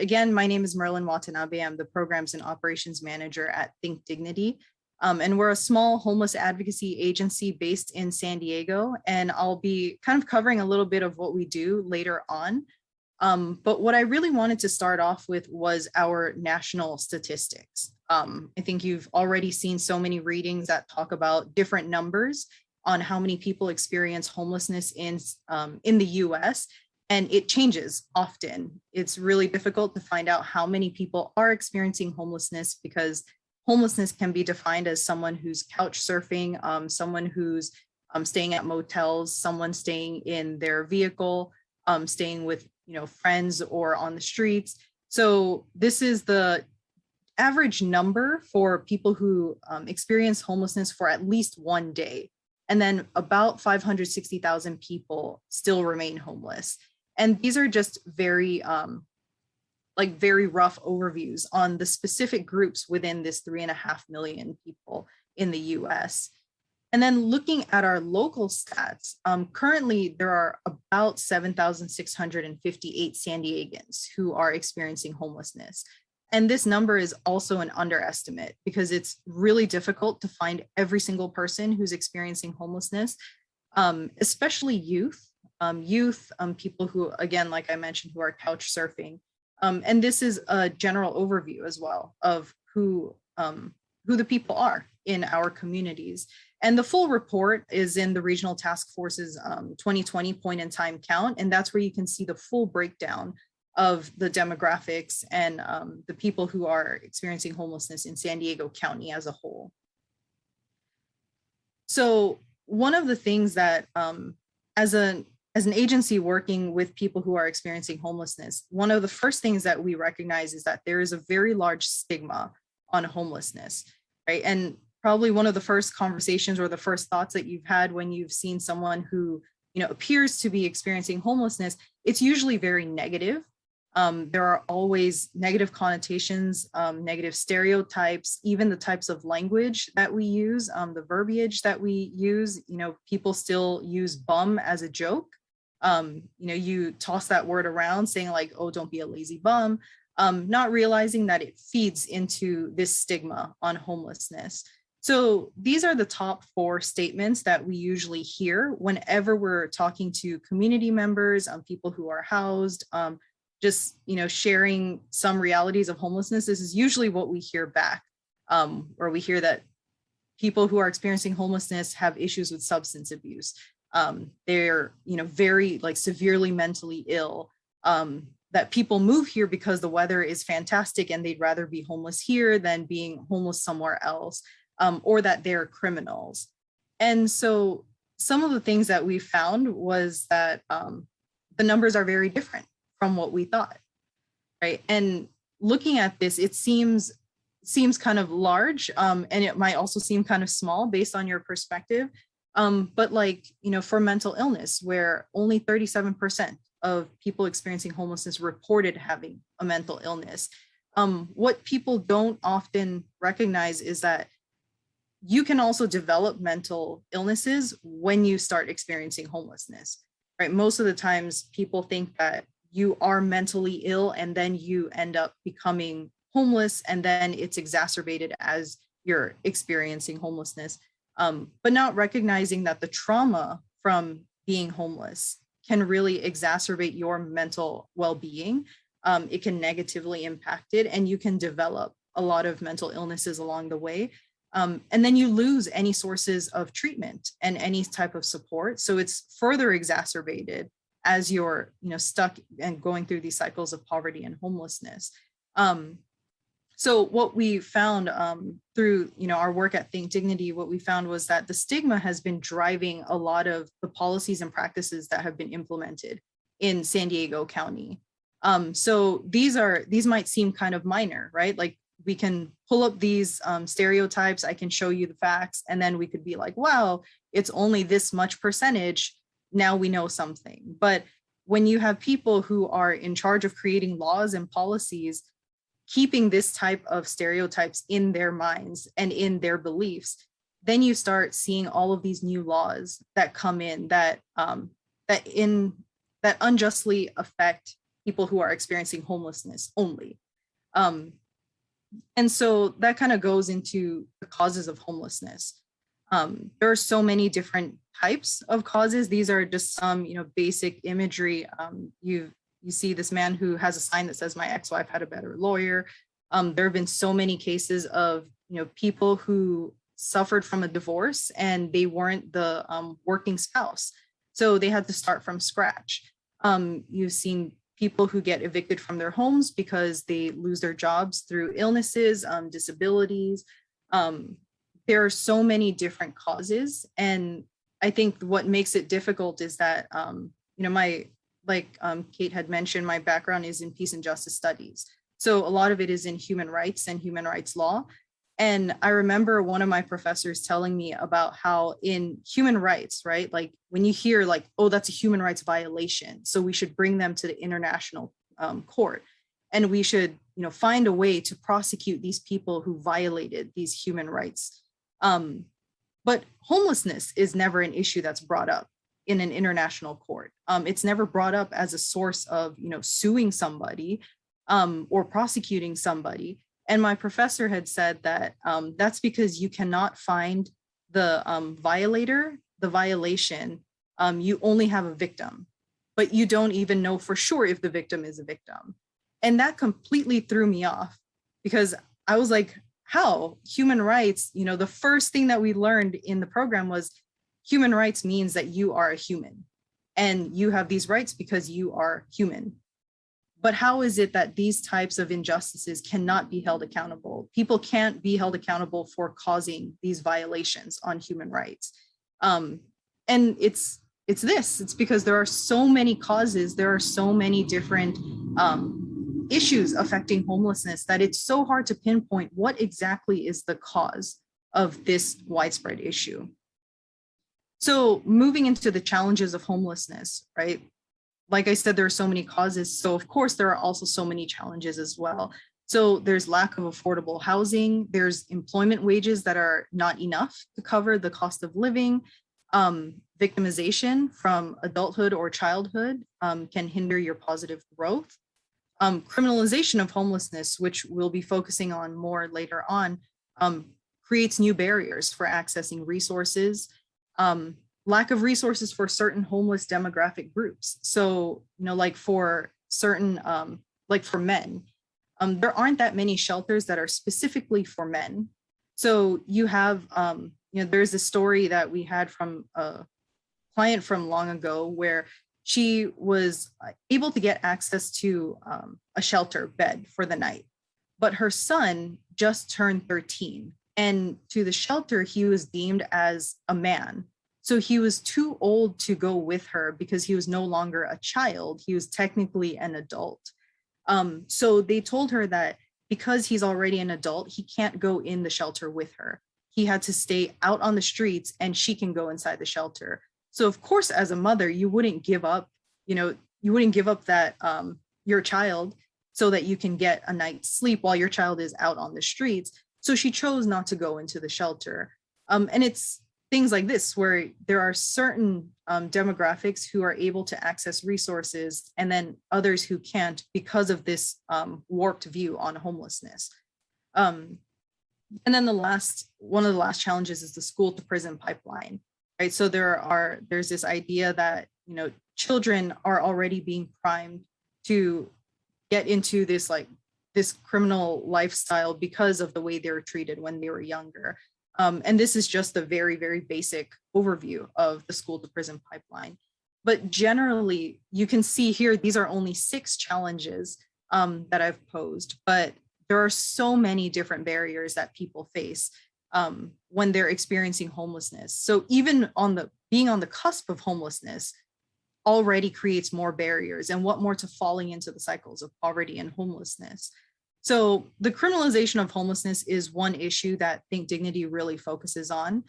again, my name is Merlynn Watanabe. I'm the Programs and Operations Manager at Think Dignity. And we're a small homeless advocacy agency based in San Diego. And I'll be kind of covering a little bit of what we do later on. But what I really wanted to start off with was our national statistics. I think you've already seen so many readings that talk about different numbers on how many people experience homelessness in the US, and it changes often. It's really difficult to find out how many people are experiencing homelessness, because homelessness can be defined as someone who's couch surfing, someone who's staying at motels, someone staying in their vehicle, staying with friends or on the streets. So this is the average number for people who experience homelessness for at least one day. And then about 560,000 people still remain homeless. And these are just very very rough overviews on the specific groups within this 3.5 million people in the US. And then looking at our local stats, currently there are about 7,658 San Diegans who are experiencing homelessness. And this number is also an underestimate, because it's really difficult to find every single person who's experiencing homelessness, especially youth, people who, again, like I mentioned, who are couch surfing. And this is a general overview as well of who the people are in our communities. And the full report is in the Regional Task Force's 2020 point in time count. And that's where you can see the full breakdown of the demographics and the people who are experiencing homelessness in San Diego County as a whole. So one of the things that as an agency working with people who are experiencing homelessness, one of the first things that we recognize is that there is a very large stigma on homelessness, right? And probably one of the first conversations or the first thoughts that you've had when you've seen someone who appears to be experiencing homelessness, it's usually very negative. There are always negative connotations, negative stereotypes, even the types of language that we use, the verbiage that we use. People still use bum as a joke. You toss that word around saying like, oh, don't be a lazy bum, not realizing that it feeds into this stigma on homelessness. So these are the top 4 statements that we usually hear whenever we're talking to community members, people who are housed, just sharing some realities of homelessness. This is usually what we hear back, where we hear that people who are experiencing homelessness have issues with substance abuse. They're very severely mentally ill, that people move here because the weather is fantastic and they'd rather be homeless here than being homeless somewhere else, or that they're criminals. And so some of the things that we found was that the numbers are very different from what we thought, right? And looking at this, it seems kind of large, and it might also seem kind of small based on your perspective. But for mental illness, where only 37% of people experiencing homelessness reported having a mental illness, what people don't often recognize is that you can also develop mental illnesses when you start experiencing homelessness, right? Most of the times people think that you are mentally ill and then you end up becoming homeless, and then it's exacerbated as you're experiencing homelessness, but not recognizing that the trauma from being homeless can really exacerbate your mental well-being. It can negatively impact it, and you can develop a lot of mental illnesses along the way. And then you lose any sources of treatment and any type of support. So it's further exacerbated as you're stuck and going through these cycles of poverty and homelessness. So what we found through our work at Think Dignity, what we found was that the stigma has been driving a lot of the policies and practices that have been implemented in San Diego County. So these might seem kind of minor, right? Like, we can pull up these stereotypes, I can show you the facts, and then we could be like, wow, it's only this much percentage. Now we know something. But when you have people who are in charge of creating laws and policies, keeping this type of stereotypes in their minds and in their beliefs, then you start seeing all of these new laws that come in that unjustly affect people who are experiencing homelessness only. And so that kind of goes into the causes of homelessness. There are so many different types of causes. These are just some, basic imagery. You see this man who has a sign that says, "My ex-wife had a better lawyer." There have been so many cases of, people who suffered from a divorce and they weren't the working spouse. So they had to start from scratch. You've seen people who get evicted from their homes because they lose their jobs through illnesses, disabilities. There are so many different causes. And I think what makes it difficult is that, Kate had mentioned, my background is in peace and justice studies. So a lot of it is in human rights and human rights law. And I remember one of my professors telling me about how in human rights, right, like when you hear like, oh, that's a human rights violation, so we should bring them to the international court, and we should, find a way to prosecute these people who violated these human rights. But homelessness is never an issue that's brought up in an international court. It's never brought up as a source of, suing somebody or prosecuting somebody. And my professor had said that that's because you cannot find the violator, the violation. You only have a victim, but you don't even know for sure if the victim is a victim. And that completely threw me off, because I was like, how? Human rights, the first thing that we learned in the program was human rights means that you are a human and you have these rights because you are human. But how is it that these types of injustices cannot be held accountable? People can't be held accountable for causing these violations on human rights. And it's because there are so many causes, there are so many different issues affecting homelessness that it's so hard to pinpoint what exactly is the cause of this widespread issue. So moving into the challenges of homelessness, right? Like I said, there are so many causes. So of course, there are also so many challenges as well. So there's lack of affordable housing. There's employment wages that are not enough to cover the cost of living. Victimization from adulthood or childhood can hinder your positive growth. Criminalization of homelessness, which we'll be focusing on more later on, creates new barriers for accessing resources. Lack of resources for certain homeless demographic groups. So, like for certain, like for men, there aren't that many shelters that are specifically for men. So you have, there's a story that we had from a client from long ago where she was able to get access to a shelter bed for the night, but her son just turned 13, and to the shelter, he was deemed as a man. So he was too old to go with her because he was no longer a child. He was technically an adult. So they told her that because he's already an adult, he can't go in the shelter with her. He had to stay out on the streets and she can go inside the shelter. So of course, as a mother, you wouldn't give up, that your child so that you can get a night's sleep while your child is out on the streets. So she chose not to go into the shelter. And it's things like this, where there are certain demographics who are able to access resources and then others who can't because of this warped view on homelessness. And then one of the last challenges is the school to prison pipeline, right? So there's this idea that, children are already being primed to get into this criminal lifestyle because of the way they were treated when they were younger. And this is just a very, very basic overview of the school to prison pipeline. But generally, you can see here, these are only 6 challenges that I've posed, but there are so many different barriers that people face when they're experiencing homelessness. So even being on the cusp of homelessness already creates more barriers, and what more to falling into the cycles of poverty and homelessness. So the criminalization of homelessness is one issue that Think Dignity really focuses on.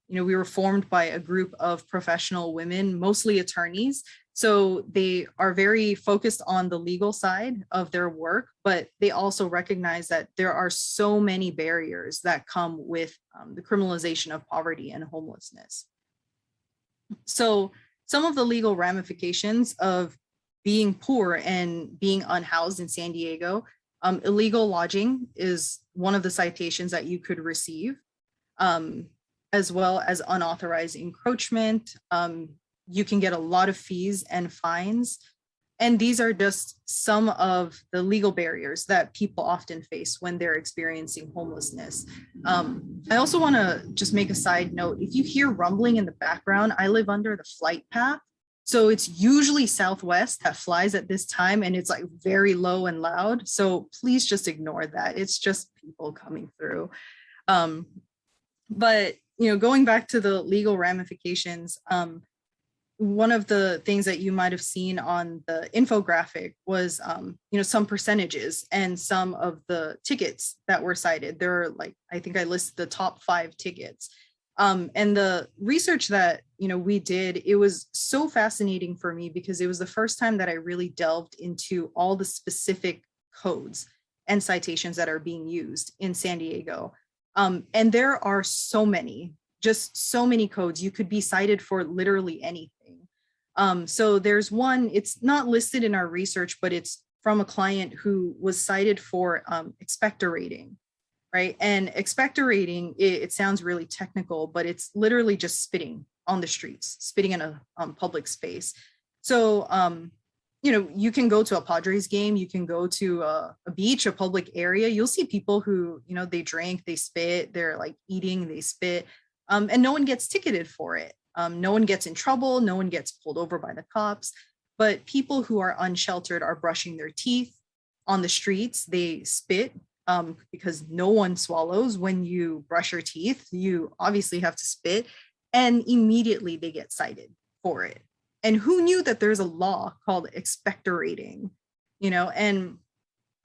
We were formed by a group of professional women, mostly attorneys. So they are very focused on the legal side of their work, but they also recognize that there are so many barriers that come with the criminalization of poverty and homelessness. So some of the legal ramifications of being poor and being unhoused in San Diego, illegal lodging is one of the citations that you could receive, as well as unauthorized encroachment. You can get a lot of fees and fines. And these are just some of the legal barriers that people often face when they're experiencing homelessness. I also want to just make a side note. If you hear rumbling in the background, I live under the flight path. So it's usually Southwest that flies at this time, and it's like very low and loud. So please just ignore that. It's just people coming through. But, going back to the legal ramifications, one of the things that you might have seen on the infographic was, some percentages and some of the tickets that were cited. There are I think I listed the top 5 tickets. And the research that, we did, it was so fascinating for me because it was the first time that I really delved into all the specific codes and citations that are being used in San Diego. And there are so many, just so many codes. You could be cited for literally anything. So there's one, it's not listed in our research, but it's from a client who was cited for expectorating, right? And expectorating, it sounds really technical, but it's literally just spitting on the streets, spitting in a public space. So, you can go to a Padres game, you can go to a beach, a public area. You'll see people who, they drink, they spit, they're eating, they spit, and no one gets ticketed for it. No one gets in trouble, no one gets pulled over by the cops, but people who are unsheltered are brushing their teeth on the streets. They spit because no one swallows. When you brush your teeth, you obviously have to spit, and immediately they get cited for it. And who knew that there's a law called expectorating, And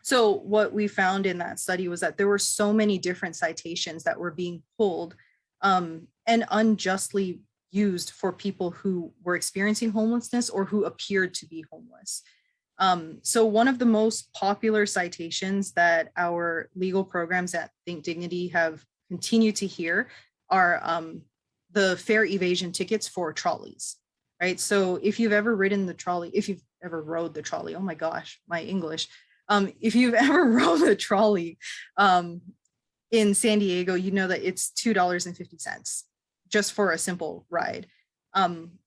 so what we found in that study was that there were so many different citations that were being pulled and unjustly used for people who were experiencing homelessness or who appeared to be homeless. So one of the most popular citations that our legal programs at Think Dignity have continued to hear are the fare evasion tickets for trolleys, right? So if you've ever ridden the trolley, if you've ever rode the trolley, oh my gosh, my English. If you've ever rode a trolley in San Diego, you know that it's $2.50 just for a simple ride.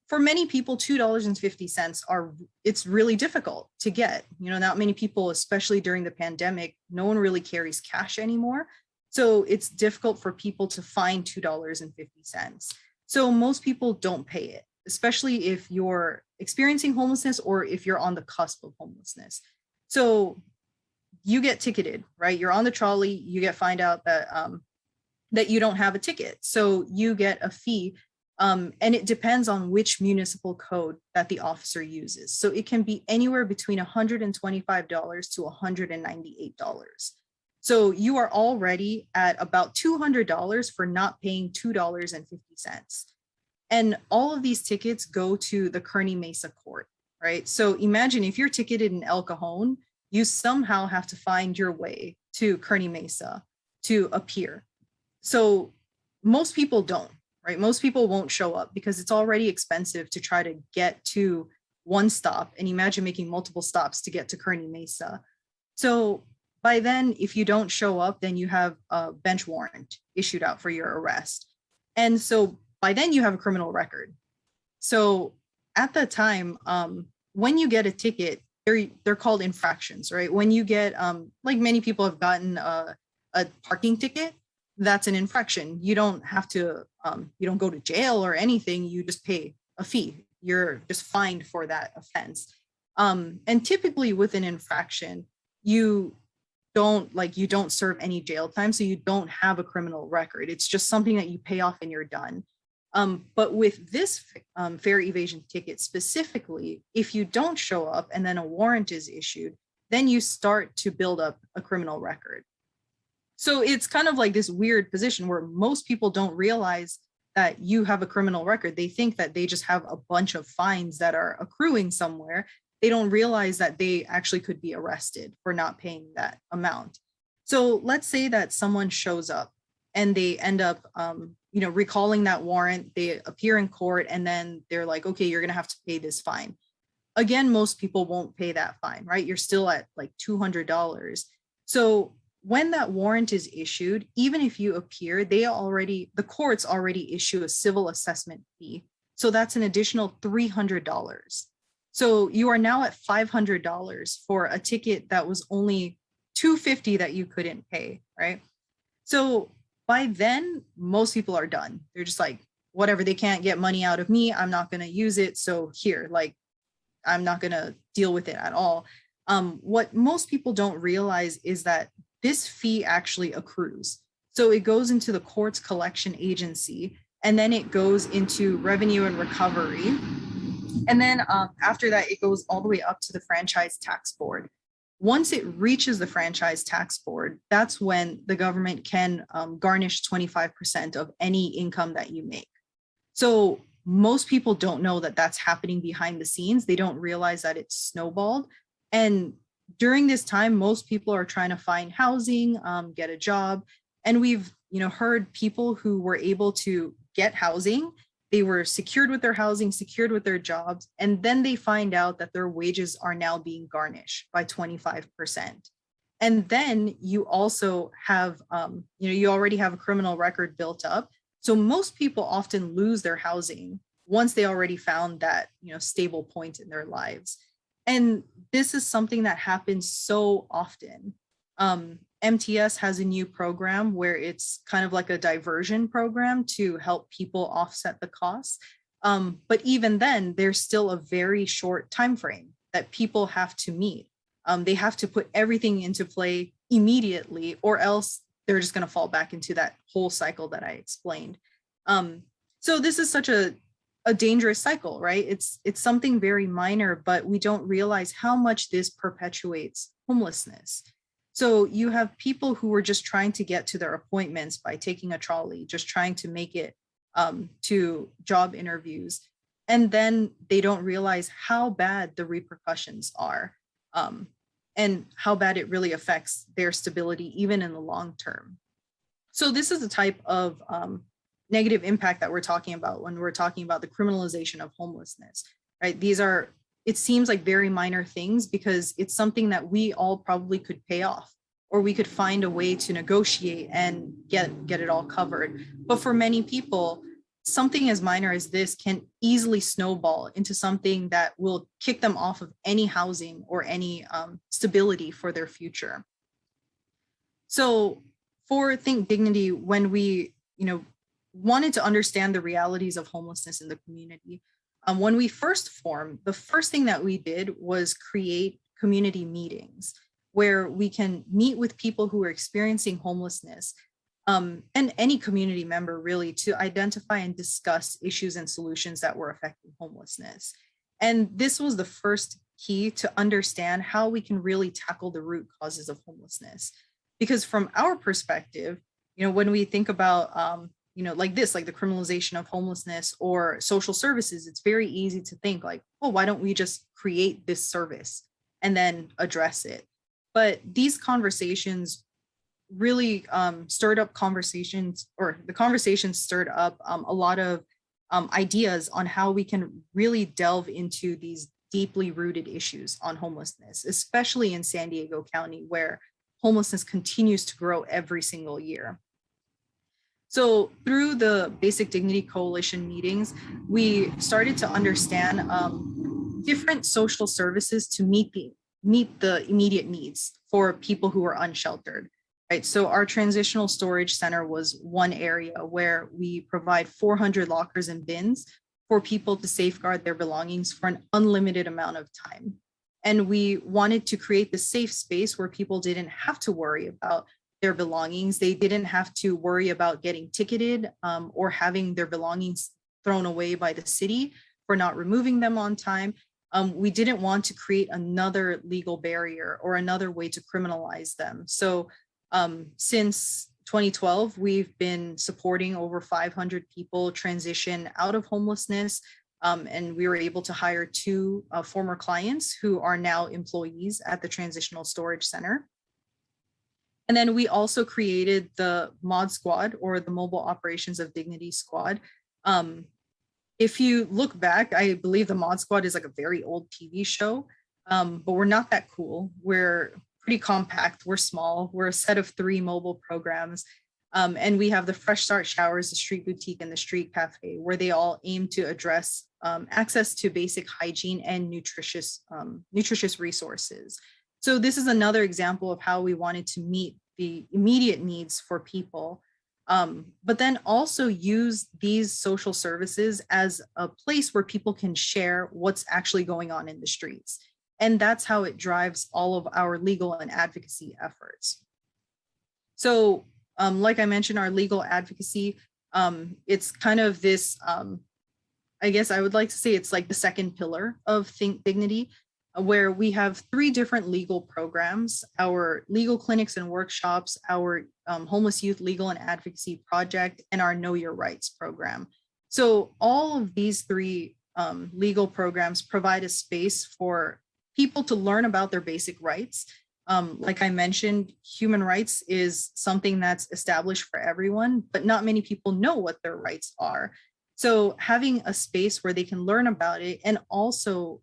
For many people, $2.50 it's really difficult to get. Not many people, especially during the pandemic, no one really carries cash anymore. So it's difficult for people to find $2.50. So most people don't pay it, especially if you're experiencing homelessness or if you're on the cusp of homelessness. So you get ticketed, right? You're on the trolley, you find out that that you don't have a ticket. So you get a fee, and it depends on which municipal code that the officer uses. So it can be anywhere between $125 to $198. So you are already at about $200 for not paying $2.50. And all of these tickets go to the Kearny Mesa court, right? So imagine if you're ticketed in El Cajon, you somehow have to find your way to Kearny Mesa to appear. So most people don't, right? Most people won't show up because it's already expensive to try to get to one stop. And imagine making multiple stops to get to Kearny Mesa. So by then, if you don't show up, then you have a bench warrant issued out for your arrest. And so by then you have a criminal record. So at that time, when you get a ticket, they're called infractions, right? When you get, many people have gotten a parking ticket, that's an infraction. You don't have to, you don't go to jail or anything. You just pay a fee. You're just fined for that offense. And typically with an infraction, you don't serve any jail time. So you don't have a criminal record. It's just something that you pay off and you're done. But with this fare evasion ticket specifically, if you don't show up and then a warrant is issued, then you start to build up a criminal record. So it's kind of like this weird position where most people don't realize that you have a criminal record. They think that they just have a bunch of fines that are accruing somewhere. They don't realize that they actually could be arrested for not paying that amount. So let's say that someone shows up and they end up, recalling that warrant. They appear in court and then they're like, okay, you're going to have to pay this fine. again, most people won't pay that fine, right? You're still at like $200. So when that warrant is issued, even if you appear, the courts already issue a civil assessment fee. So that's an additional $300. So you are now at $500 for a ticket that was only $250 that you couldn't pay, right? So by then, most people are done. They're just like, whatever, they can't get money out of me, I'm not going to use it. So here, like, I'm not going to deal with it at all. What most people don't realize is that this fee actually accrues. So it goes into the court's collection agency, and then it goes into revenue and recovery. And then after that, it goes all the way up to the franchise tax board. Once it reaches the franchise tax board, that's when the government can garnish 25% of any income that you make. So most people don't know that that's happening behind the scenes. They don't realize that it's snowballed. And during this time, most people are trying to find housing, get a job. And we've, heard people who were able to get housing. They were secured with their housing, secured with their jobs, and then they find out that their wages are now being garnished by 25%. And then you also have, you already have a criminal record built up. So most people often lose their housing once they already found that, stable point in their lives. And this is something that happens so often. MTS has a new program where it's kind of like a diversion program to help people offset the costs. But even then, there's still a very short time frame that people have to meet. They have to put everything into play immediately, or else they're just going to fall back into that whole cycle that I explained. So this is such a dangerous cycle, right? It's something very minor, but we don't realize how much this perpetuates homelessness. So you have people who are just trying to get to their appointments by taking a trolley, just trying to make it to job interviews. And then they don't realize how bad the repercussions are, and how bad it really affects their stability, even in the long term. So this is the type of negative impact that we're talking about when we're talking about the criminalization of homelessness, right? It seems like very minor things because it's something that we all probably could pay off, or we could find a way to negotiate and get it all covered. But for many people, something as minor as this can easily snowball into something that will kick them off of any housing or any stability for their future. So for Think Dignity, when we, wanted to understand the realities of homelessness in the community, when we first formed, the first thing that we did was create community meetings where we can meet with people who are experiencing homelessness, and any community member really, to identify and discuss issues and solutions that were affecting homelessness. And this was the first key to understand how we can really tackle the root causes of homelessness. Because from our perspective, when we think about like the criminalization of homelessness or social services, it's very easy to think like, oh, why don't we just create this service and then address it? But these conversations really stirred up conversations, or the conversations stirred up a lot of ideas on how we can really delve into these deeply rooted issues on homelessness, especially in San Diego County, where homelessness continues to grow every single year. So through the Basic Dignity Coalition meetings, we started to understand different social services to meet the immediate needs for people who are unsheltered, right? So our transitional storage center was one area where we provide 400 lockers and bins for people to safeguard their belongings for an unlimited amount of time. And we wanted to create the safe space where people didn't have to worry about their belongings. They didn't have to worry about getting ticketed or having their belongings thrown away by the city for not removing them on time. We didn't want to create another legal barrier or another way to criminalize them. So since 2012, we've been supporting over 500 people transition out of homelessness. And we were able to hire 2 former clients who are now employees at the Transitional Storage Center. And then we also created the MOD Squad, or the Mobile Operations of Dignity Squad. if you look back, I believe the Mod Squad is like a very old TV show, but we're not that cool. We're pretty compact. We're small. We're a set of 3 mobile programs. And we have the Fresh Start Showers, the Street Boutique, and the Street Cafe, where they all aim to address access to basic hygiene and nutritious resources. So this is another example of how we wanted to meet the immediate needs for people, but then also use these social services as a place where people can share what's actually going on in the streets. And that's how it drives all of our legal and advocacy efforts. So like I mentioned, our legal advocacy, it's kind of this, I guess I would like to say it's like the second pillar of Think Dignity, where we have 3 different legal programs: our legal clinics and workshops, our homeless youth legal and advocacy project, and our Know Your Rights program. So all of these 3 legal programs provide a space for people to learn about their basic rights. Like I mentioned, human rights is something that's established for everyone, but not many people know what their rights are. So having a space where they can learn about it and also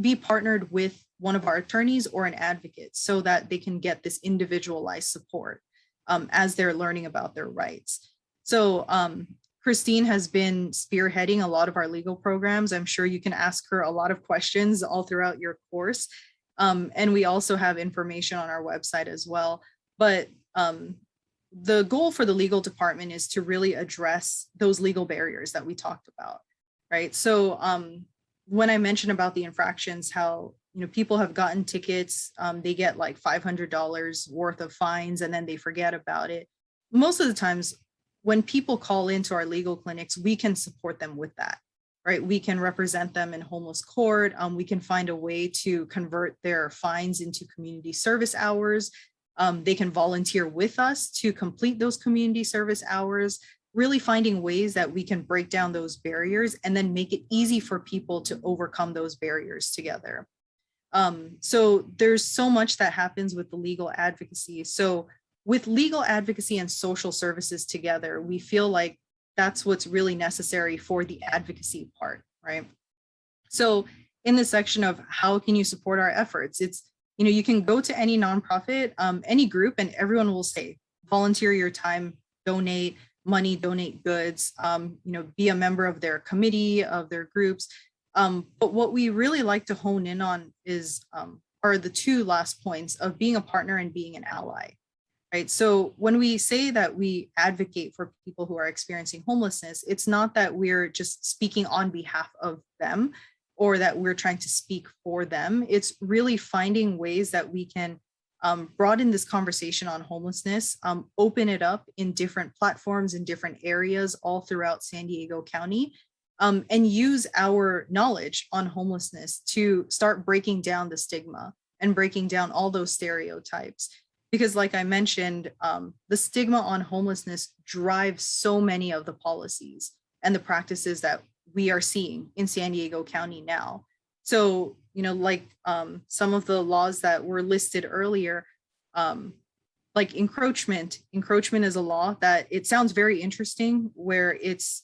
be partnered with one of our attorneys or an advocate so that they can get this individualized support as they're learning about their rights. So Christine has been spearheading a lot of our legal programs. I'm sure you can ask her a lot of questions all throughout your course. And we also have information on our website as well. But the goal for the legal department is to really address those legal barriers that we talked about, right? So when I mentioned about the infractions, how people have gotten tickets, they get like $500 worth of fines and then they forget about it. Most of the times when people call into our legal clinics, we can support them with that. Right, we can represent them in homeless court. We can find a way to convert their fines into community service hours. They can volunteer with us to complete those community service hours, really finding ways that we can break down those barriers and then make it easy for people to overcome those barriers together. So there's so much that happens with the legal advocacy. So with legal advocacy and social services together, we feel like that's what's really necessary for the advocacy part, right? So in the section of how can you support our efforts, it's, you can go to any nonprofit, any group, and everyone will say, volunteer your time, donate money, donate goods, be a member of their committee, of their groups. But what we really like to hone in on are the 2 last points of being a partner and being an ally. Right. So when we say that we advocate for people who are experiencing homelessness, it's not that we're just speaking on behalf of them or that we're trying to speak for them. It's really finding ways that we can broaden this conversation on homelessness, open it up in different platforms in different areas all throughout San Diego County, and use our knowledge on homelessness to start breaking down the stigma and breaking down all those stereotypes. Because like I mentioned, the stigma on homelessness drives so many of the policies and the practices that we are seeing in San Diego County now. So, like some of the laws that were listed earlier, like encroachment is a law that it sounds very interesting, where it's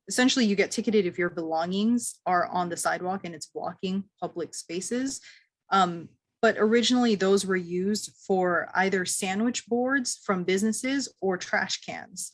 essentially you get ticketed if your belongings are on the sidewalk and it's blocking public spaces. But originally those were used for either sandwich boards from businesses or trash cans,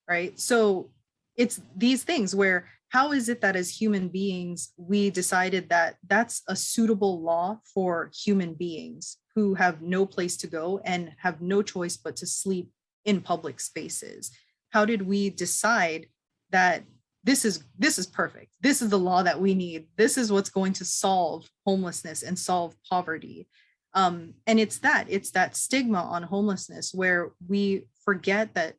right? So it's these things where, how is it that as human beings, we decided that that's a suitable law for human beings who have no place to go and have no choice but to sleep in public spaces? How did we decide that this is perfect? This is the law that we need. This is what's going to solve homelessness and solve poverty. And it's that stigma on homelessness where we forget that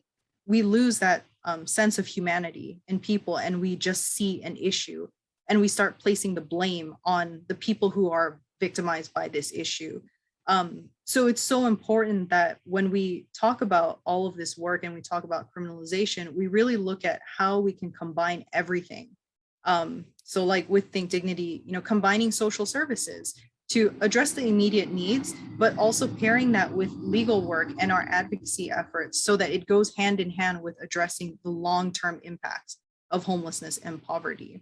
we lose that sense of humanity in people, and we just see an issue and we start placing the blame on the people who are victimized by this issue. So it's so important that when we talk about all of this work and we talk about criminalization, we really look at how we can combine everything. So like with Think Dignity, combining social services to address the immediate needs, but also pairing that with legal work and our advocacy efforts so that it goes hand in hand with addressing the long-term impact of homelessness and poverty.